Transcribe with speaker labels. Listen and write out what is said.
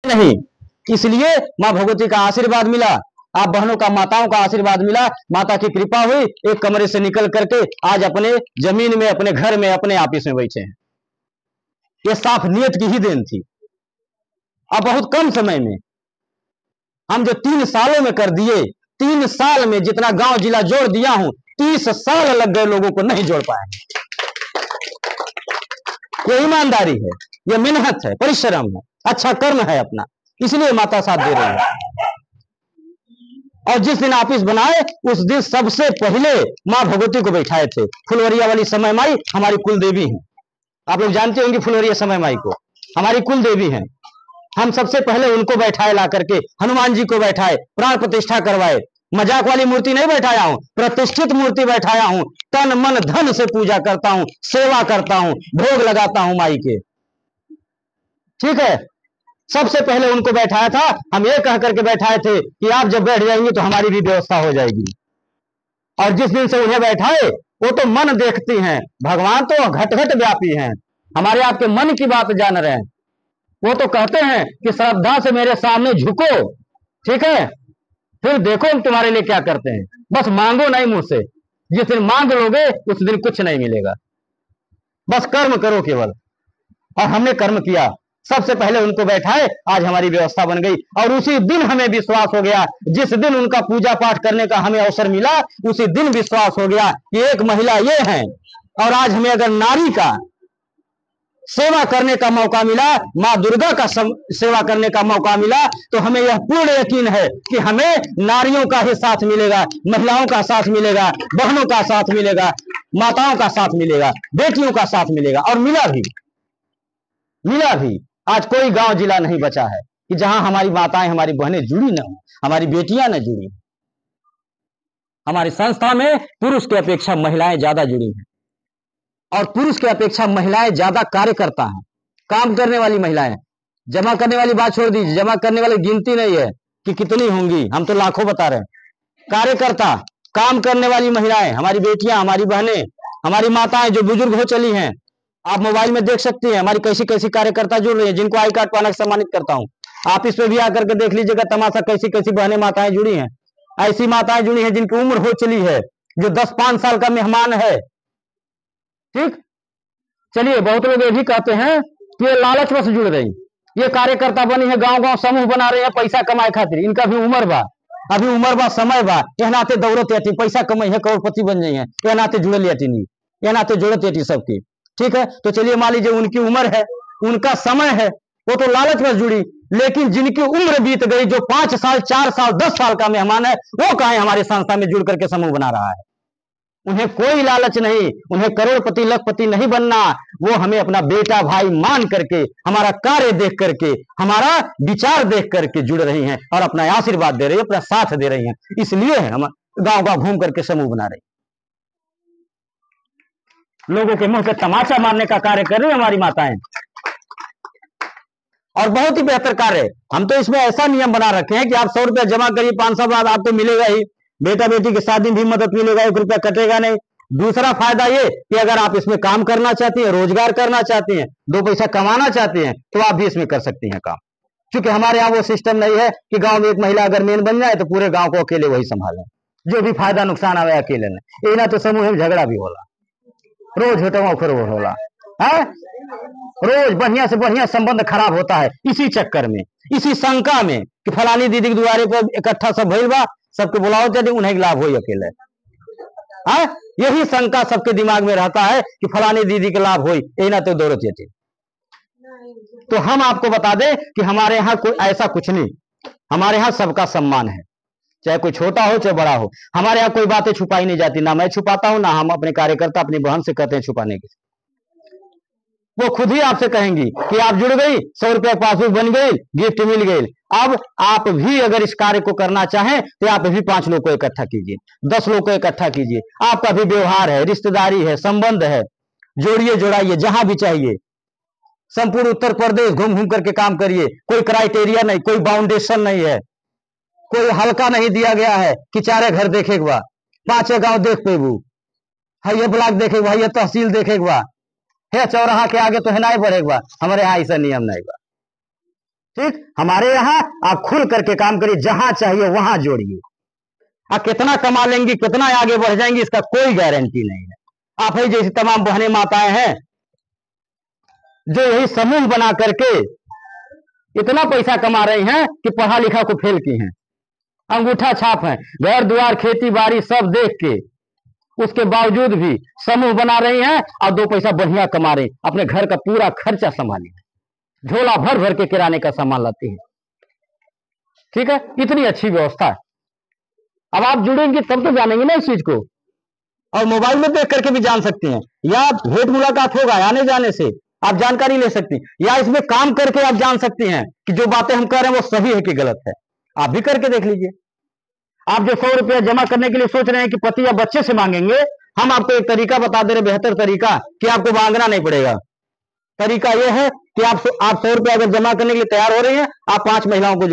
Speaker 1: नहीं, इसलिए माँ भगवती का आशीर्वाद मिला, आप बहनों का, माताओं का आशीर्वाद मिला, माता की कृपा हुई, एक कमरे से निकल करके आज अपने जमीन में, अपने घर में, अपने ऑफिस में बैठे हैं। ये साफ नियत की ही देन थी। अब बहुत कम समय में हम जो 3 सालों में कर दिए, 3 साल में जितना गांव जिला जोड़ दिया हूं, 30 साल लग गए लोगों को, नहीं जोड़ पाए। ये ईमानदारी है, ये मेहनत है, परिश्रम है, अच्छा कर्म है अपना, इसलिए माता साथ दे रही है। और जिस दिन ऑफिस बनाए उस दिन सबसे पहले मां भगवती को बैठाए थे। फुलवरिया वाली समय माई हमारी कुल देवी है, आप लोग जानते होंगे फुलवरिया समय माई को, हमारी कुल देवी है। हम सबसे पहले उनको बैठाए, ला करके हनुमान जी को बैठाए, प्राण प्रतिष्ठा करवाए। मजाक वाली मूर्ति नहीं बैठाया हूं, प्रतिष्ठित मूर्ति बैठाया हूं, तन मन धन से पूजा करता हूं, सेवा करता हूं, भोग लगाता हूं माई के, ठीक है। सबसे पहले उनको बैठाया था। हम ये कह करके बैठाए थे कि आप जब बैठ जाएंगे तो हमारी भी व्यवस्था हो जाएगी। और जिस दिन से उन्हें बैठाए, वो तो मन देखती हैं, भगवान तो घट घट व्यापी हैं, हमारे आपके मन की बात जान रहे हैं। वो तो कहते हैं कि श्रद्धा से मेरे सामने झुको, ठीक है, फिर देखो हम तुम्हारे लिए क्या करते हैं। बस मांगो नहीं मुंह से, जिस दिन मांग लोगे उस दिन कुछ नहीं मिलेगा, बस कर्म करो केवल। और हमने कर्म किया, सबसे पहले उनको बैठाए, आज हमारी व्यवस्था बन गई। और उसी दिन हमें विश्वास हो गया, जिस दिन उनका पूजा पाठ करने का हमें अवसर मिला, उसी दिन विश्वास हो गया कि एक महिला ये है। और आज हमें अगर नारी का सेवा करने का मौका मिला, मां दुर्गा का सेवा करने का मौका मिला, तो हमें यह पूर्ण यकीन है कि हमें नारियों का ही साथ मिलेगा, महिलाओं का साथ मिलेगा, बहनों का साथ मिलेगा, माताओं का साथ मिलेगा, बेटियों का साथ मिलेगा। और मिला भी। आज कोई गांव जिला नहीं बचा है कि जहां हमारी माताएं, हमारी बहनें जुड़ी न हो, हमारी बेटियां न जुड़ी। हमारी संस्था में पुरुष की अपेक्षा महिलाएं ज्यादा जुड़ी हैं, और पुरुष की अपेक्षा महिलाएं ज्यादा कार्यकर्ता हैं, काम करने वाली महिलाएं। जमा करने वाली बात छोड़ दीजिए, जमा करने वाली गिनती नहीं है कि कितनी होंगी, हम तो लाखों बता रहे हैं। कार्यकर्ता, काम करने वाली महिलाएं, हमारी बेटियां, हमारी बहनें, हमारी माताएं जो बुजुर्ग हो चली हैं, आप मोबाइल में देख सकती हैं हमारी कैसी कैसी कार्यकर्ता जुड़ रही है, जिनको आई कार्ड पाना सम्मानित करता हूं। आप इस पे भी आकर के देख लीजिएगा तमाशा, कैसी कैसी बहनें माताएं जुड़ी हैं। ऐसी माताएं जुड़ी हैं जिनकी उम्र हो चली है, जो 10-5 साल का मेहमान है, ठीक। चलिए, बहुत लोग ये भी कहते हैं कि ये लालचवश जुड़ रही, ये कार्यकर्ता बनी है, गांव गांव समूह बना रहे हैं पैसा कमाए खातिर, इनका भी उम्र बा, अभी उम्र बा, समय बा, यह नाते दौड़त याती, पैसा कमाई है, करोड़पति बन जाए हैं, यह नाते जुड़ल याती नहीं, यह नाते जुड़त याती सबकी, ठीक है। तो चलिए मान लीजिए उनकी उम्र है, उनका समय है, वो तो लालचवश जुड़ी। लेकिन जिनकी उम्र बीत गई, जो 5 साल, 4 साल, 10 साल का मेहमान है, वो कहां हमारे संस्था में जुड़ करके समूह बना रहा है। उन्हें कोई लालच नहीं, उन्हें करोड़पति लखपति नहीं बनना, वो हमें अपना बेटा भाई मान करके, हमारा कार्य देख करके, हमारा विचार देख करके जुड़ रही हैं और अपना आशीर्वाद दे रही है, अपना साथ दे रही हैं। इसलिए हम गांव गांव घूम करके समूह बना रही, लोगों के मुंह पे तमाचा मारने का कार्य कर रही है हमारी माताएं, और बहुत ही बेहतर कार्य। हम तो इसमें ऐसा नियम बना रखे हैं कि आप 100 रुपया जमा करिए, 500 बाद आपको मिलेगा ही, बेटा बेटी की शादी भी मदद मिलेगा, 1 रुपया कटेगा नहीं। दूसरा फायदा ये कि अगर आप इसमें काम करना चाहती हैं, रोजगार करना चाहती हैं, 2 पैसा कमाना चाहती हैं, तो आप भी इसमें कर सकती हैं काम। क्योंकि हमारे यहाँ वो सिस्टम नहीं है कि गांव में एक महिला अगर मेन बन जाए तो पूरे गांव को अकेले वही संभालें, जो भी फायदा नुकसान आवे अकेले ने। ना तो समूह में झगड़ा भी होला, रोज हटवा फिर होला है, रोज बढ़िया से बढ़िया संबंध खराब होता है, इसी चक्कर में, इसी शंका में कि फलानी दीदी के द्वारे पर इकट्ठा सब भइल बा, सबके बुलाओ थे, उन्हें लाभ हो अकेले, हाँ, यही शंका सबके दिमाग में रहता है कि फलानी दीदी के लाभ हो, ना तो दौड़त ये। तो हम आपको बता दें कि हमारे यहाँ कोई ऐसा कुछ नहीं, हमारे यहाँ सबका सम्मान है, चाहे कोई छोटा हो चाहे बड़ा हो। हमारे यहाँ कोई बातें छुपाई नहीं जाती, ना मैं छुपाता हूं, ना हम अपने कार्यकर्ता अपनी बहन से कहते हैं छुपाने की। वो खुद ही आपसे कहेंगी कि आप जुड़ गई, 100 रुपया पासबुक बन गई, गिफ्ट मिल गई। अब आप भी अगर इस कार्य को करना चाहें तो आप भी 5 लोग को इकट्ठा कीजिए, 10 लोग को इकट्ठा कीजिए। आपका भी व्यवहार है, रिश्तेदारी है, संबंध है, जोड़िए जोड़ाइए जहां भी चाहिए। संपूर्ण उत्तर प्रदेश घूम घूम करके काम करिए, कोई क्राइटेरिया नहीं, कोई बाउंडेशन नहीं है, कोई हल्का नहीं दिया गया है कि 4 घर देखे बा, 5 गांव देख पेबू, है ये ब्लॉक देखे बा, ये तहसील देखे बा, है चौराहा के आगे तो है ना बढ़ेगा। हमारे यहाँ ऐसा नियम नहीं बा,
Speaker 2: ठीक, हमारे यहाँ आप खुल करके काम करिए, जहां चाहिए वहां जोड़िए।
Speaker 1: आप कितना कमा लेंगी, कितना आगे बढ़ जाएंगी, इसका कोई गारंटी नहीं है। आप ही जैसी तमाम बहनें माताएं हैं जो यही समूह बना करके इतना पैसा कमा रही हैं कि पढ़ा लिखा को फेल की हैं, अंगूठा छाप है, घर द्वार खेती बाड़ी सब देख के उसके बावजूद भी समूह बना रही हैं और 2 पैसा बढ़िया कमा रही, अपने घर का पूरा खर्चा संभाली, झोला भर भर के किराने का सामान लाती है। ठीक है, इतनी अच्छी व्यवस्था है। अब आप जुड़ेंगे तब तो जानेंगे ना इस चीज को, और मोबाइल में देख करके भी जान सकती हैं, या भेंट मुलाकात होगा आने जाने से आप जानकारी ले सकती हैं, या इसमें काम करके आप जान सकती हैं कि जो बातें हम कह रहे हैं वो सही है कि गलत है। आप भी करके देख लीजिए। आप जो 100 रुपया जमा करने के लिए सोच रहे हैं कि पति या बच्चे से मांगेंगे, हम आपको एक तरीका बता दे रहे, बेहतर तरीका, कि आपको मांगना नहीं पड़ेगा। तरीका यह है कि आप 100 रुपया अगर जमा करने के लिए तैयार हो रही हैं, आप 5 महिलाओं को